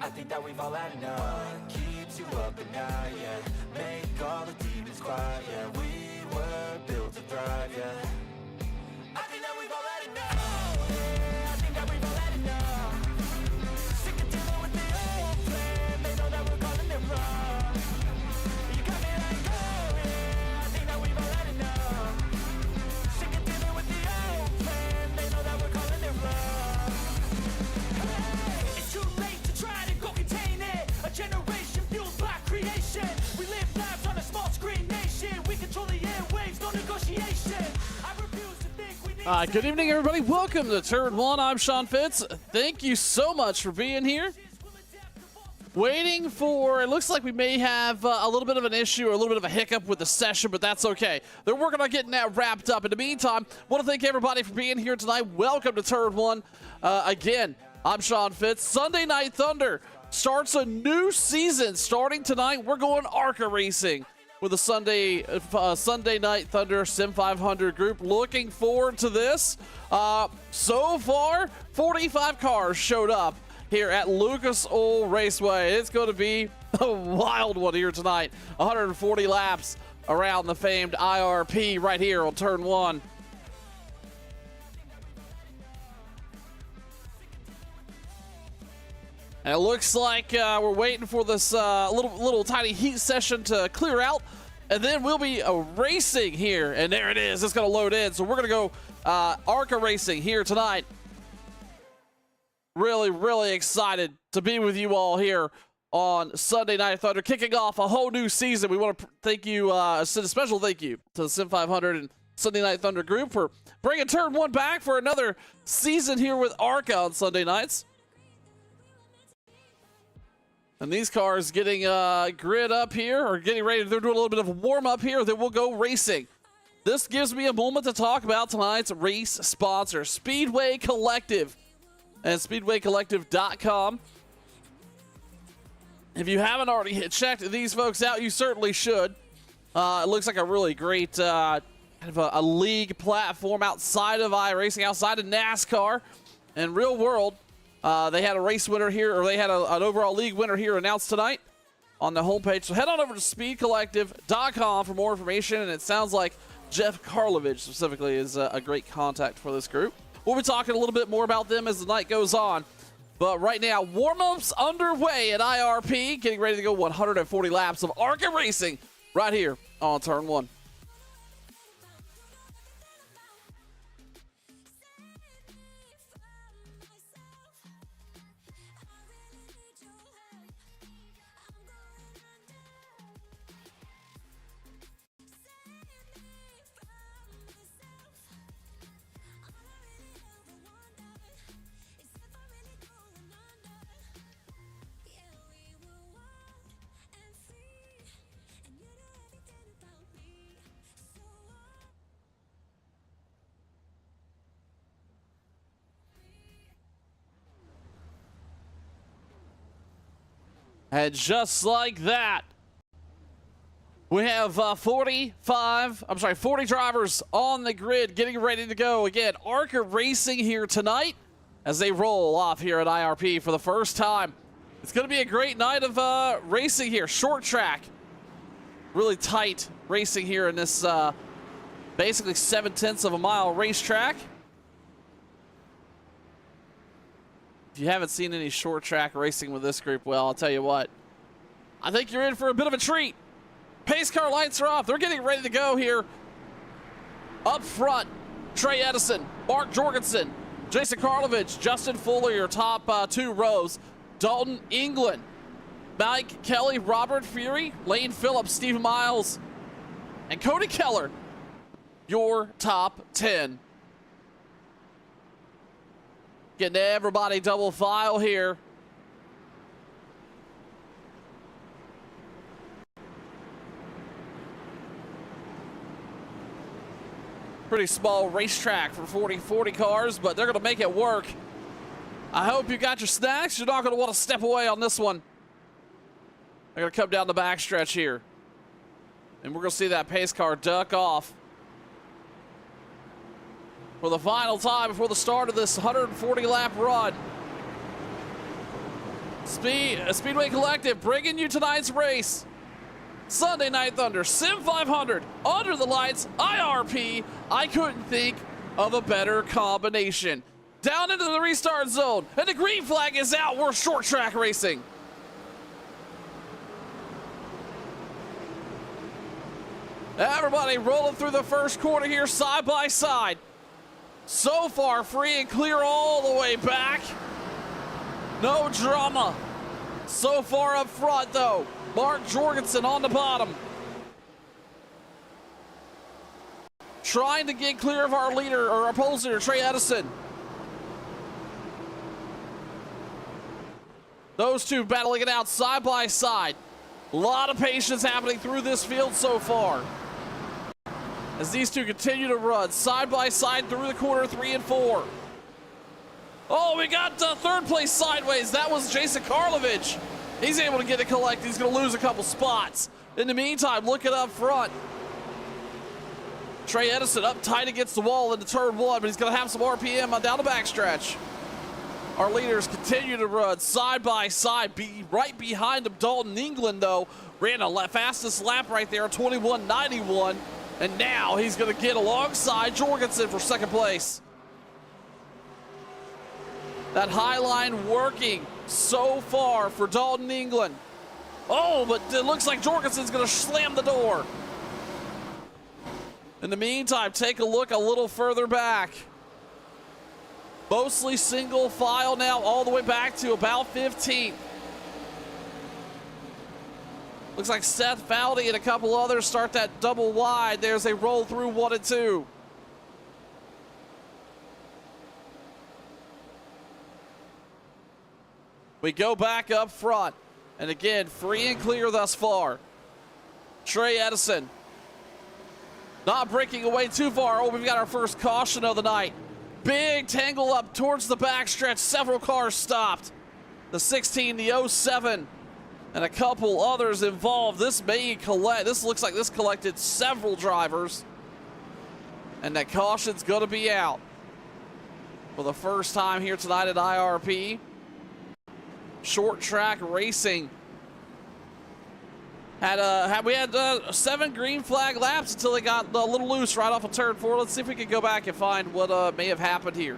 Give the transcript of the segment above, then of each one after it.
I think that we've all had enough. What keeps you up at night, yeah. Make all the demons quiet, yeah. We were built to thrive, yeah. I think that we've all had enough. Yeah, I think that we've all had enough. Sick of dealing with the old plan. They know that we're calling it wrong. You got me like, oh yeah, I think that we've all had enough. Sick of dealing with the old plan. They know that we're calling it wrong. Hey, it's too late to try to go contain it. A generation fueled by creation. We live lives on a small screen nation. We control the airwaves, no negotiation. I refuse to think we need Good evening, everybody. Welcome to Turn 1. I'm Sean Fitz. Thank you so much for being here. Waiting for, it looks like we may have a little bit of an issue or a little bit of a hiccup with the session, but that's okay. They're working on getting that wrapped up. In the meantime, want to thank everybody for being here tonight. Welcome to Turn 1. Again, I'm Sean Fitz. Sunday Night Thunder starts a new season starting tonight. We're going ARCA racing with a Sunday Night Thunder Sim 500 group. Looking forward to this. So far, 45 cars showed up here at Lucas Oil Raceway. It's going to be a wild one here tonight. 140 laps around the famed IRP right here on Turn 1. And it looks like we're waiting for this little tiny heat session to clear out, and then we'll be racing here. And there it is. It's going to load in. So we're going to go ARCA racing here tonight. Really excited to be with you all here on Sunday Night Thunder, kicking off a whole new season. We want to thank you, send a special thank you to the Sim 500 and Sunday Night Thunder group for bringing Turn 1 back for another season here with ARCA on Sunday nights. And these cars getting grid up here, or getting ready. They're doing a little bit of a warm up here. Then we'll go racing. This gives me a moment to talk about tonight's race sponsor, Speedway Collective, and SpeedwayCollective.com. If you haven't already checked these folks out, you certainly should. It looks like a really great kind of a league platform outside of iRacing, outside of NASCAR, and real world. They had a race winner here, or they had an overall league winner here announced tonight on the homepage. So head on over to speedcollective.com for more information. And it sounds like Jeff Karlovich specifically is a great contact for this group. We'll be talking a little bit more about them as the night goes on. But right now, warm-ups underway at IRP, getting ready to go 140 laps of ARCA racing right here on Turn 1. And just like that, we have 40 drivers on the grid getting ready to go. Again, ARCA racing here tonight as they roll off here at IRP for the first time. It's going to be a great night of racing here. Short track, really tight racing here in this basically 7/10 of a mile racetrack. If you haven't seen any short track racing with this group, well, I'll tell you what. I think you're in for a bit of a treat. Pace car lights are off. They're getting ready to go here. Up front, Trey Edison, Mark Jorgensen, Jason Karlovich, Justin Fuller, your top two rows. Dalton England, Mike Kelly, Robert Fury, Lane Phillips, Steve Miles, and Cody Keller, your top 10. Getting everybody double file here. Pretty small racetrack for 40 cars, but they're going to make it work. I hope you got your snacks. You're not going to want to step away on this one. They're going to come down the backstretch here. And we're going to see that pace car duck off for the final time before the start of this 140-lap run. Speedway Collective bringing you tonight's race. Sunday Night Thunder, Sim 500, Under the Lights, IRP. I couldn't think of a better combination. Down into the restart zone, and the green flag is out. We're short track racing. Everybody rolling through the first quarter here side by side. So far, free and clear all the way back. No drama. So far up front, though. Mark Jorgensen on the bottom. Trying to get clear of our leader, or our pole leader, Trey Edison. Those two battling it out side by side. A lot of patience happening through this field so far, as these two continue to run side by side through the quarter 3 and 4. Oh, we got third place sideways. That was Jason Karlovich. He's able to get it collected. He's going to lose a couple spots. In the meantime, looking up front, Trey Edison up tight against the wall into turn 1, but he's going to have some RPM on down the backstretch. Our leaders continue to run side by side. Right behind him, Dalton England, though, ran the fastest lap right there, 21.91. And now he's going to get alongside Jorgensen for second place. That high line working so far for Dalton England. Oh, but it looks like Jorgensen's going to slam the door. In the meantime, take a look a little further back. Mostly single file now, all the way back to about 15th. Looks like Seth Foudy and a couple others start that double wide. There's a roll through 1 and 2. We go back up front. And again, free and clear thus far. Trey Edison not breaking away too far. Oh, we've got our first caution of the night. Big tangle up towards the backstretch. Several cars stopped. The 16, the 07, and a couple others involved. This looks like this collected several drivers. And that caution's going to be out for the first time here tonight at IRP. Short track racing. We had 7 green flag laps until they got a little loose right off of turn 4. Let's see if we can go back and find what may have happened here.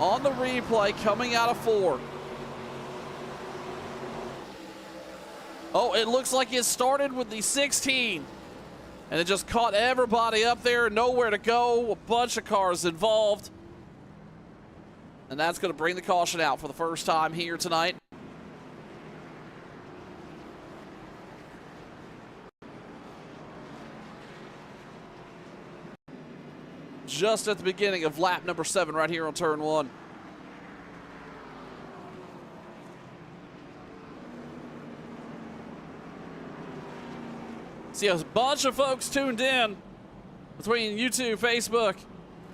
On the replay, coming out of 4. Oh, it looks like it started with the 16. And it just caught everybody up there, nowhere to go, a bunch of cars involved. And that's going to bring the caution out for the first time here tonight. Just at the beginning of lap number 7 right here on turn 1. See a bunch of folks tuned in between YouTube, Facebook,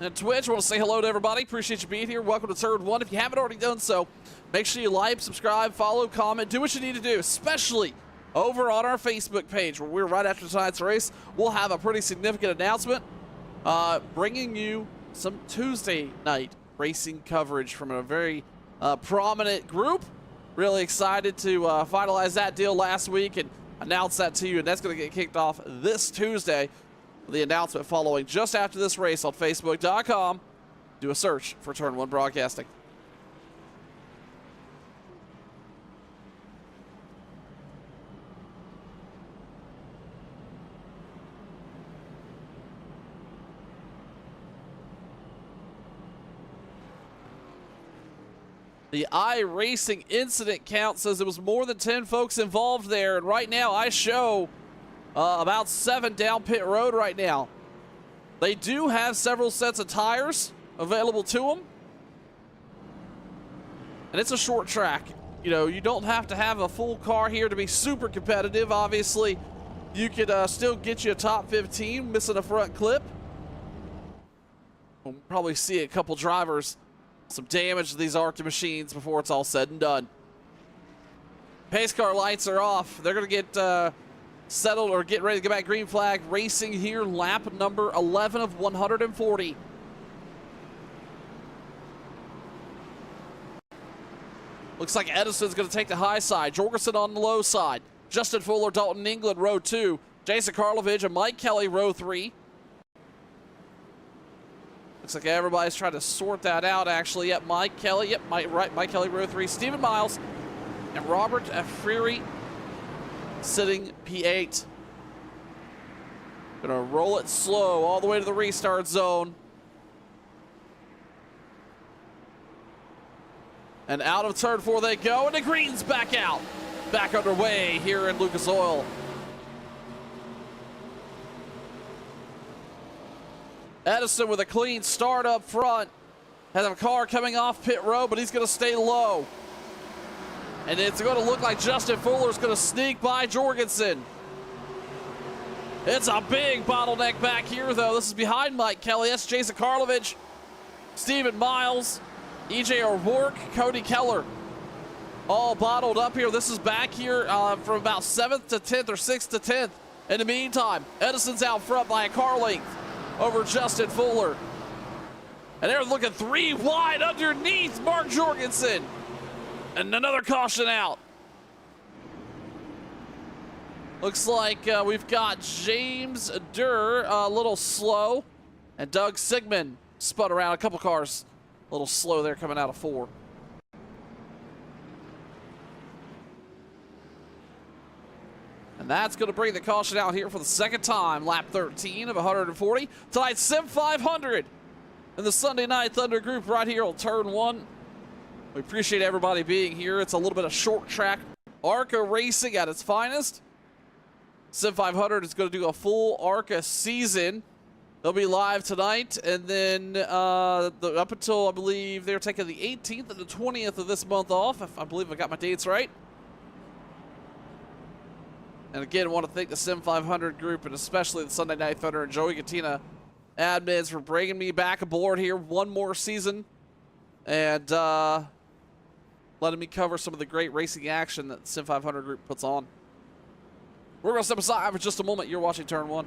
and Twitch. I want to say hello to everybody. Appreciate you being here. Welcome to turn 1. If you haven't already done so, make sure you like, subscribe, follow, comment, do what you need to do, especially over on our Facebook page, where we're right after tonight's race. We'll have a pretty significant announcement bringing you some Tuesday night racing coverage from a very prominent group. Really excited to finalize that deal last week and announce that to you, and that's going to get kicked off this Tuesday. The announcement following just after this race on Facebook.com. Do a search for Turn 1 Broadcasting. The iRacing incident count says there was more than 10 folks involved there, and right now I show about 7 down pit road right now. They do have several sets of tires available to them, and it's a short track. You know, you don't have to have a full car here to be super competitive. Obviously, you could still get you a top 15 missing a front clip. We'll probably see a couple drivers some damage to these ARCA machines before it's all said and done. Pace car lights are off. They're going to get settled or get ready to get back green flag racing here. Lap number 11 of 140. Looks like Edison's going to take the high side. Jorgensen on the low side. Justin Fuller, Dalton England, row 2. Jason Karlovich and Mike Kelly, row 3. Looks like everybody's trying to sort that out, actually. Yep, Mike Kelly. Yep, Mike Kelly, row 3. Stephen Miles and Robert Freary sitting P8. Gonna roll it slow all the way to the restart zone. And out of turn 4 they go, and the green's back out. Back underway here in Lucas Oil. Edison with a clean start up front. Has a car coming off pit road, but he's going to stay low. And it's going to look like Justin Fuller's going to sneak by Jorgensen. It's a big bottleneck back here, though. This is behind Mike Kelly. That's Jason Karlovich, Stephen Miles, EJ O'Rourke, Cody Keller. All bottled up here. This is back here from about 7th to 10th or 6th to 10th. In the meantime, Edison's out front by a car length over Justin Fuller. And they're looking 3 wide underneath Mark Jorgensen. And another caution out. Looks like we've got James Durr a little slow. And Doug Sigmund spun around a couple cars. A little slow there coming out of 4. And that's going to bring the caution out here for the second time. Lap 13 of 140. Tonight's Sim 500 in the Sunday Night Thunder group right here on turn 1. We appreciate everybody being here. It's a little bit of short track ARCA racing at its finest. Sim 500 is going to do a full ARCA season. They'll be live tonight, and then up until, I believe, they're taking the 18th and the 20th of this month off, if I believe I got my dates right. And again, I want to thank the Sim 500 group, and especially the Sunday Night Thunder and Joey Gattina admins for bringing me back aboard here one more season and letting me cover some of the great racing action that the Sim 500 group puts on. We're going to step aside for just a moment. You're watching Turn 1.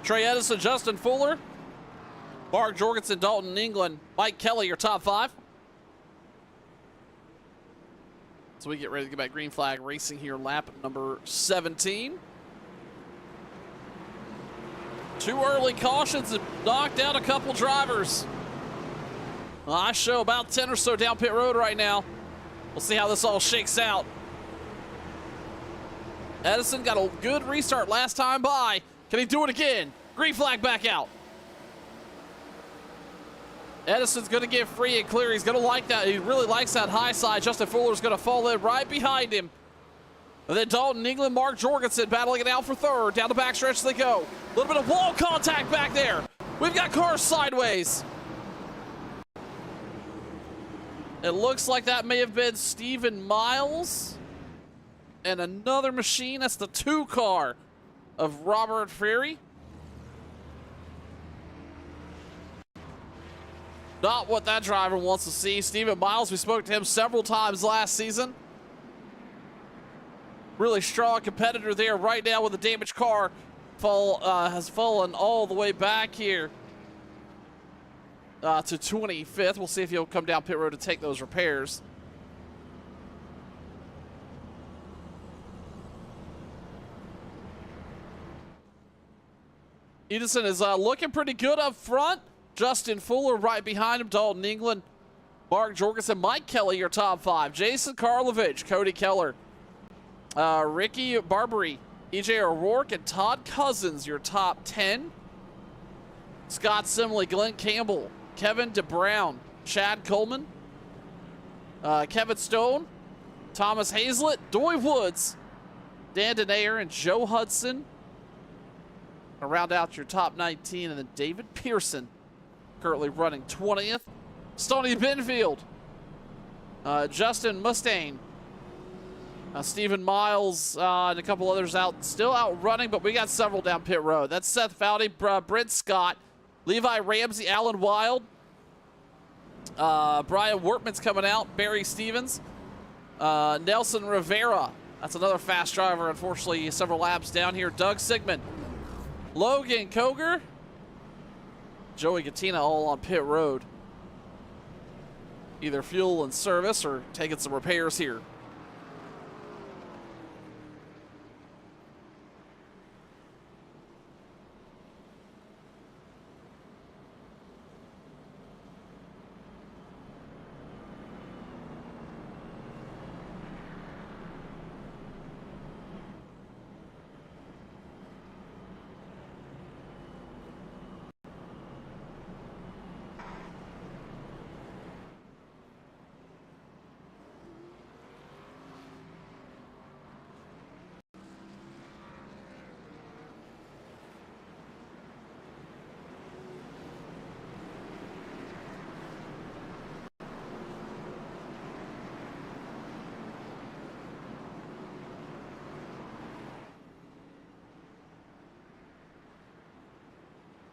Trey Edison, Justin Fuller, Mark Jorgensen, Dalton England, Mike Kelly, your top 5. So we get ready to get back green flag racing here, lap number 17. 2 early cautions have knocked out a couple drivers. I show about 10 or so down pit road right now. We'll see how this all shakes out. Edison got a good restart last time by. Can he do it again? Green flag back out. Edison's going to get free and clear. He's going to like that. He really likes that high side. Justin Fuller's going to fall in right behind him. And then Dalton England, Mark Jorgensen battling it out for third. Down the backstretch they go. A little bit of wall contact back there. We've got cars sideways. It looks like that may have been Stephen Miles. And another machine. That's the 2 car of Robert Ferry. Not what that driver wants to see. Stephen Miles, we spoke to him several times last season. Really strong competitor there right now with a damaged car. Has fallen all the way back here to 25th. We'll see if he'll come down pit road to take those repairs. Edison is looking pretty good up front. Justin Fuller right behind him. Dalton England, Mark Jorgensen, Mike Kelly, your top 5. Jason Karlovich, Cody Keller, Ricky Barbary, EJ O'Rourke, and Todd Cousins, your top 10. Scott Simley, Glenn Campbell, Kevin DeBrown, Chad Coleman, Kevin Stone, Thomas Hazlett, Doy Woods, Dan Denayer, and Joe Hudson. Round out your top 19, and then David Pearson currently running 20th. Stoney Benfield, Justin Mustaine, Stephen Miles, and a couple others still out running, but we got several down pit road. That's Seth Foudy, Brent Scott, Levi Ramsey, Alan Wild, Brian Wortman's coming out, Barry Stevens, Nelson Rivera. That's another fast driver, unfortunately, several laps down here. Doug Sigmund, Logan Koger, Joey Gattina, all on pit road. Either fuel and service or taking some repairs here.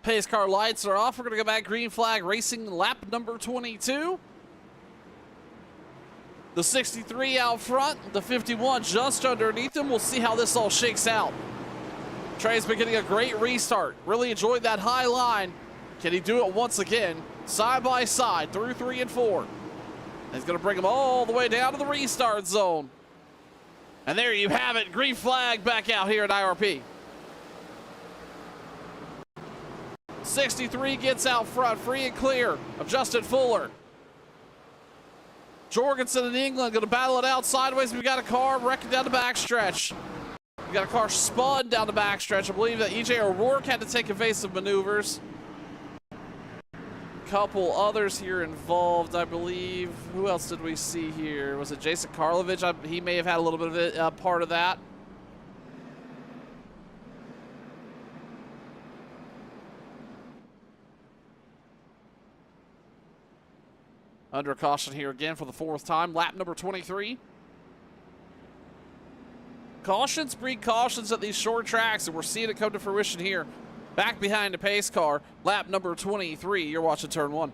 Pace car lights are off. We're going to go back green flag racing lap number 22. The 63 out front, the 51 just underneath him. We'll see how this all shakes out. Trey's been getting a great restart. Really enjoyed that high line. Can he do it once again? Side by side through 3 and 4. He's going to bring him all the way down to the restart zone. And there you have it. Green flag back out here at IRP. 63 gets out front, free and clear of Justin Fuller. Jorgensen and England going to battle it out sideways. We got a car wrecking down the backstretch. We got a car spun down the backstretch. I believe that EJ O'Rourke had to take evasive maneuvers. Couple others here involved, I believe. Who else did we see here? Was it Jason Karlovich? He may have had a little bit of it, part of that. Under caution here again for the 4th time. Lap number 23. Cautions breed cautions at these short tracks, and we're seeing it come to fruition here. Back behind the pace car. Lap number 23. You're watching Turn 1.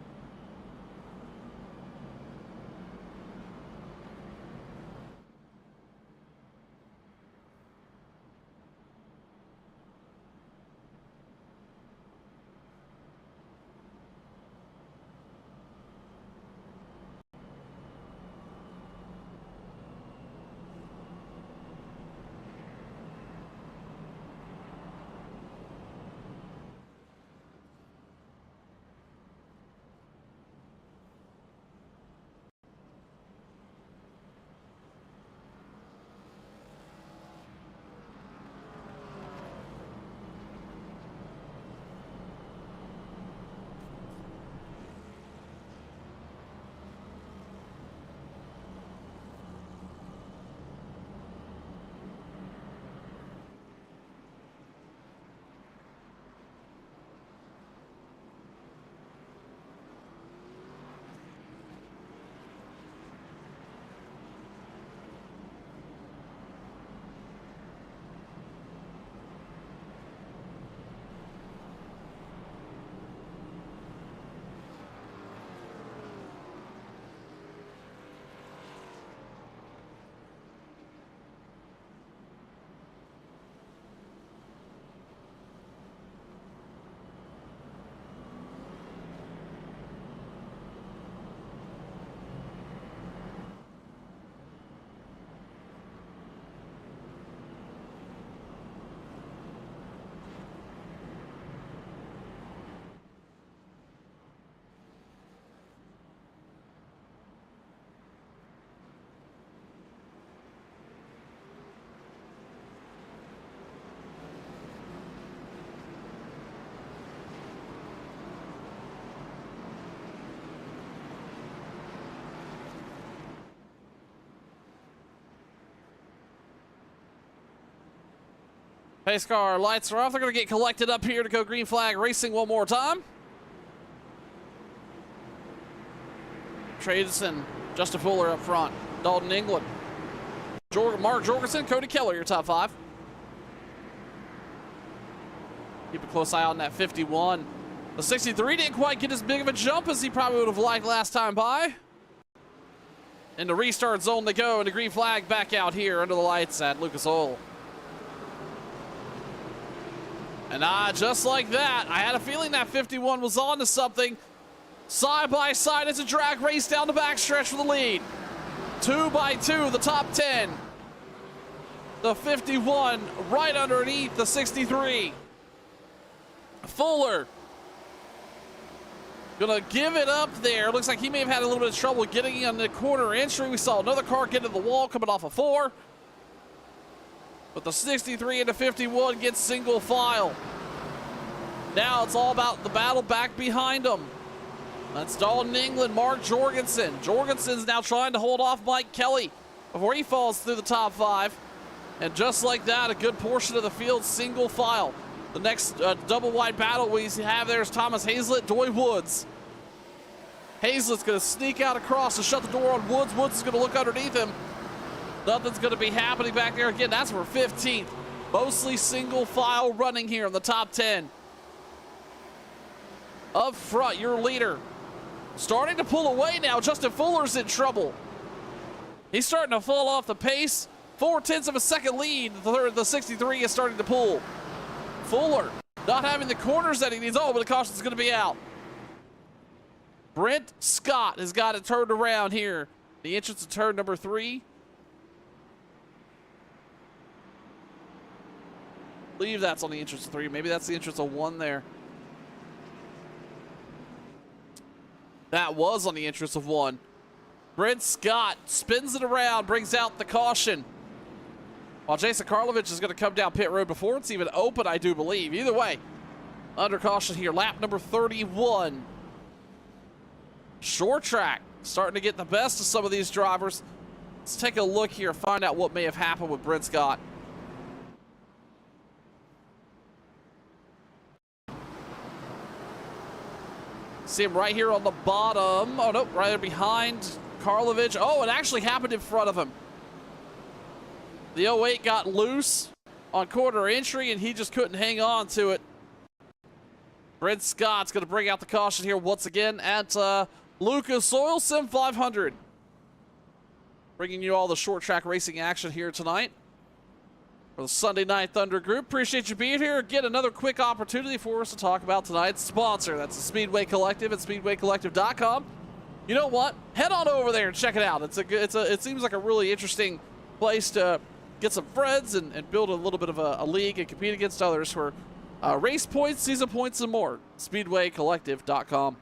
Pace car lights are off. They're going to get collected up here to go green flag racing one more time. Tradesson, Justin Fuller up front. Dalton England. Mark Jorgensen, Cody Keller, your top 5. Keep a close eye on that 51. The 63 didn't quite get as big of a jump as he probably would have liked last time by. In the restart zone they go, and the green flag back out here under the lights at Lucas Oil. And just like that, I had a feeling that 51 was on to something. Side by side, it's a drag race down the backstretch for the lead. 2 by 2, the top 10. The 51 right underneath the 63. Fuller gonna give it up there. Looks like he may have had a little bit of trouble getting on the corner entry. We saw another car get into the wall coming off a 4. But the 63 and the 51 get single file. Now it's all about the battle back behind them. That's Dalton England, Mark Jorgensen. Jorgensen's now trying to hold off Mike Kelly before he falls through the top 5. And just like that, a good portion of the field single file. The next double wide battle we have there is Thomas Hazlett, Doy Woods. Hazlett's going to sneak out across and shut the door on Woods. Woods is going to look underneath him. Nothing's going to be happening back there again. That's for 15th. Mostly single file running here in the top 10. Up front, your leader. Starting to pull away now. Justin Fuller's in trouble. He's starting to fall off the pace. 0.4 of a second lead. The 63 is starting to pull. Fuller not having the corners that he needs. Oh, but the caution's going to be out. Brent Scott has got it turned around here. The entrance to turn number 3. I believe that's on the entrance of 3. Maybe that's the entrance of 1 there. That was on the entrance of 1. Brent Scott spins it around, brings out the caution. While Jason Karlovich is going to come down pit road before it's even open, I do believe. Either way, under caution here, lap number 31. Short track, starting to get the best of some of these drivers. Let's take a look here, find out what may have happened with Brent Scott. See him right here on the bottom. Oh, nope, right there behind Karlovich. Oh, it actually happened in front of him. The 08 got loose on corner entry, and he just couldn't hang on to it. Brent Scott's going to bring out the caution here once again at Lucas Oil Sim 500. Bringing you all the short track racing action here tonight for the Sunday Night Thunder Group. Appreciate you being here. Again, another quick opportunity for us to talk about tonight's sponsor. That's the Speedway Collective at speedwaycollective.com. You know what? Head on over there and check it out. It seems like a really interesting place to get some friends and build a little bit of a league and compete against others for race points, season points, and more. SpeedwayCollective.com.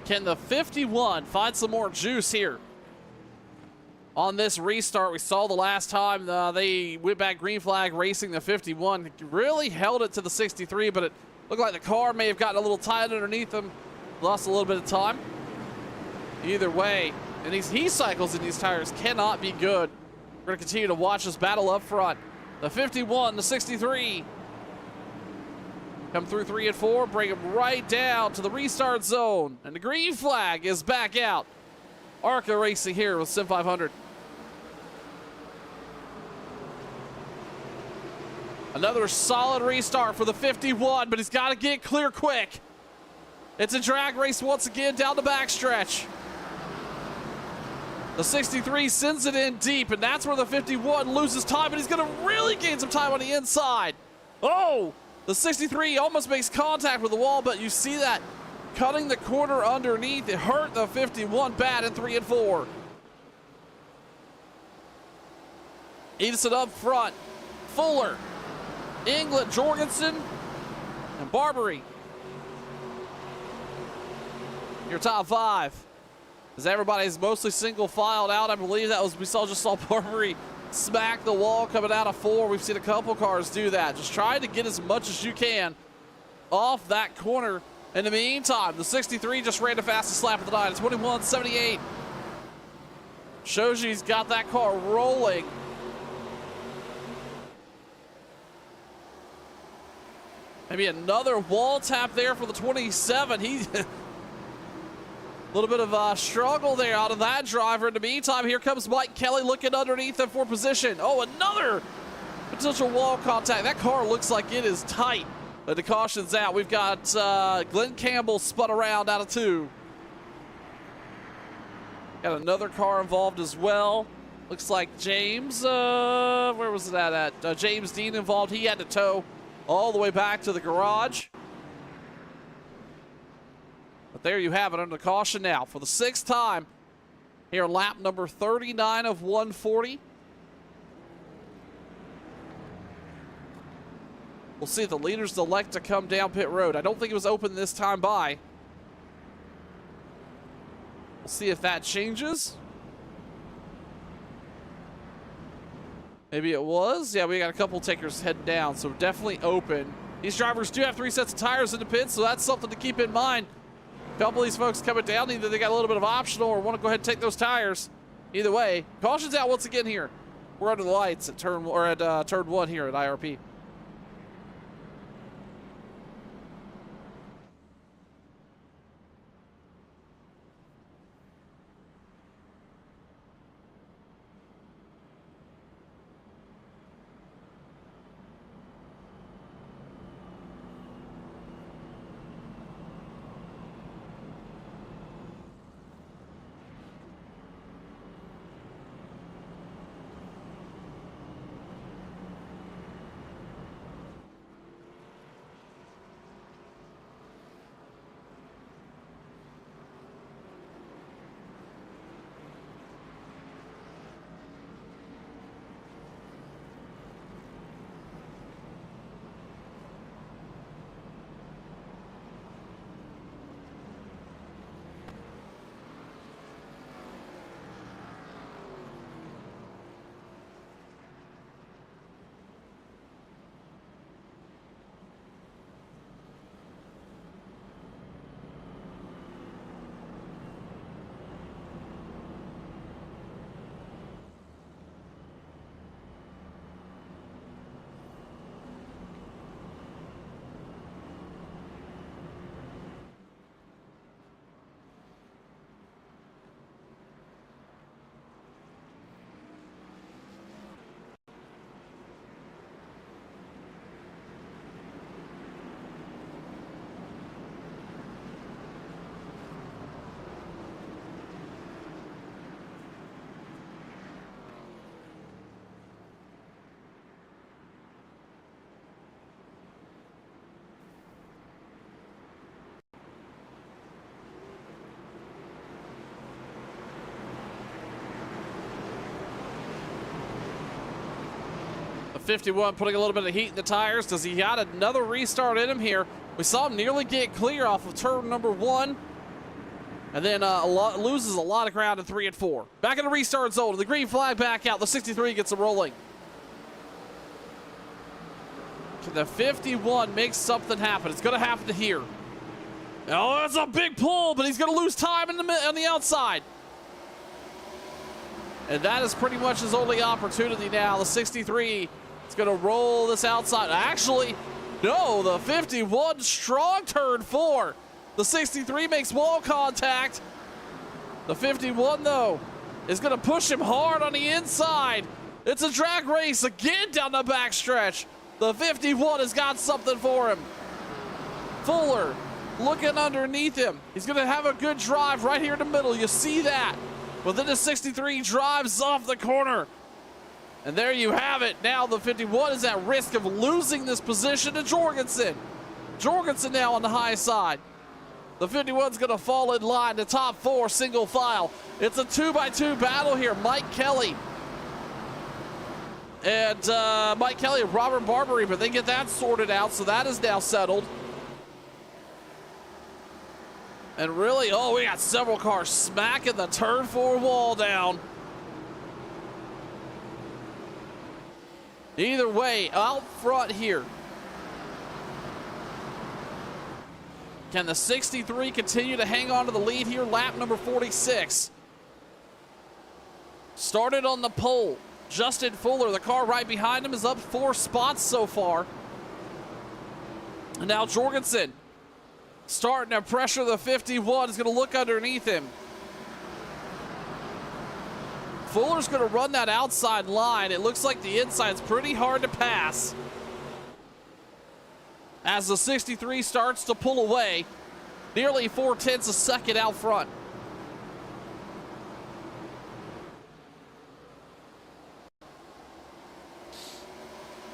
Can the 51 find some more juice here on this restart? We saw the last time they went back green flag racing the 51. Really held it to the 63, but it looked like the car may have gotten a little tight underneath them. Lost a little bit of time. Either way, and these heat cycles in these tires cannot be good. We're going to continue to watch this battle up front. The 51, the 63. Come through 3 and 4, bring them right down to the restart zone. And the green flag is back out. ARCA racing here with Sim 500. Another solid restart for the 51, but he's got to get clear quick. It's a drag race once again down the backstretch. The 63 sends it in deep, and that's where the 51 loses time, and he's going to really gain some time on the inside. Oh, the 63 almost makes contact with the wall, but you see that cutting the corner underneath. It hurt the 51 bad in 3 and 4. Edison up front. Fuller, England, Jorgensen, and Barbary. Your top 5. As everybody's mostly single filed out, I believe that was, we just saw Barbary smack the wall coming out of 4. We've seen a couple cars do that. Just try to get as much as you can off that corner. In the meantime, the 63 just ran the fastest lap of the night. It's 21.78. Shows you he's got that car rolling. Maybe another wall tap there for the 27. He's a little bit of a struggle there out of that driver. In the meantime, here comes Mike Kelly looking underneath him for position. Oh, another potential wall contact. That car looks like it is tight. But the caution's out. We've got Glenn Campbell spun around out of 2. Got another car involved as well. Looks like James, where was that at? James Dean involved. He had to tow all the way back to the garage. But there you have it under the caution now for the 6th time here, lap number 39 of 140. We'll see if the leaders elect to come down pit road. I don't think it was open this time by. We'll see if that changes. Maybe it was. Yeah, we got a couple takers heading down, so definitely open. These drivers do have 3 sets of tires in the pit, so that's something to keep in mind. A couple of these folks coming down, either they got a little bit of optional or want to go ahead and take those tires. Either way, caution's out once again here. We're under the lights at turn 1 here at IRP. The 51 putting a little bit of heat in the tires. Does he got another restart in him here? We saw him nearly get clear off of turn number 1. And then loses a lot of ground in 3 and 4. Back in the restart zone. The green flag back out. The 63 gets them rolling. Can the 51 make something happen? It's going to happen here. Oh, that's a big pull, but he's going to lose time on the outside. And that is pretty much his only opportunity now. The 63 is going to roll this outside. Actually, no, the 51 strong turn 4. The 63 makes wall contact. The 51, though, is going to push him hard on the inside. It's a drag race again down the backstretch. The 51 has got something for him. Fuller looking underneath him. He's going to have a good drive right here in the middle. You see that. But then the 63 drives off the corner. And there you have it. Now the 51 is at risk of losing this position to Jorgensen. Jorgensen now on the high side. The 51's going to fall in line. The top four single file. It's a 2x2 battle here. Mike Kelly and Robert Barbary, but they get that sorted out, so that is now settled. And really, oh, we got several cars smacking the turn 4 wall down. Either way, out front here. Can the 63 continue to hang on to the lead here? Lap number 46. Started on the pole. Justin Fuller, the car right behind him, is up 4 spots so far. And now Jorgensen starting to pressure the 51. Is going to look underneath him. Fuller's going to run that outside line. It looks like the inside's pretty hard to pass. As the 63 starts to pull away, nearly 0.4 of a second out front.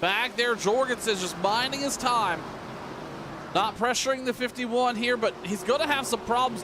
Back there, Jorgensen's just biding his time. Not pressuring the 51 here, but he's going to have some problems.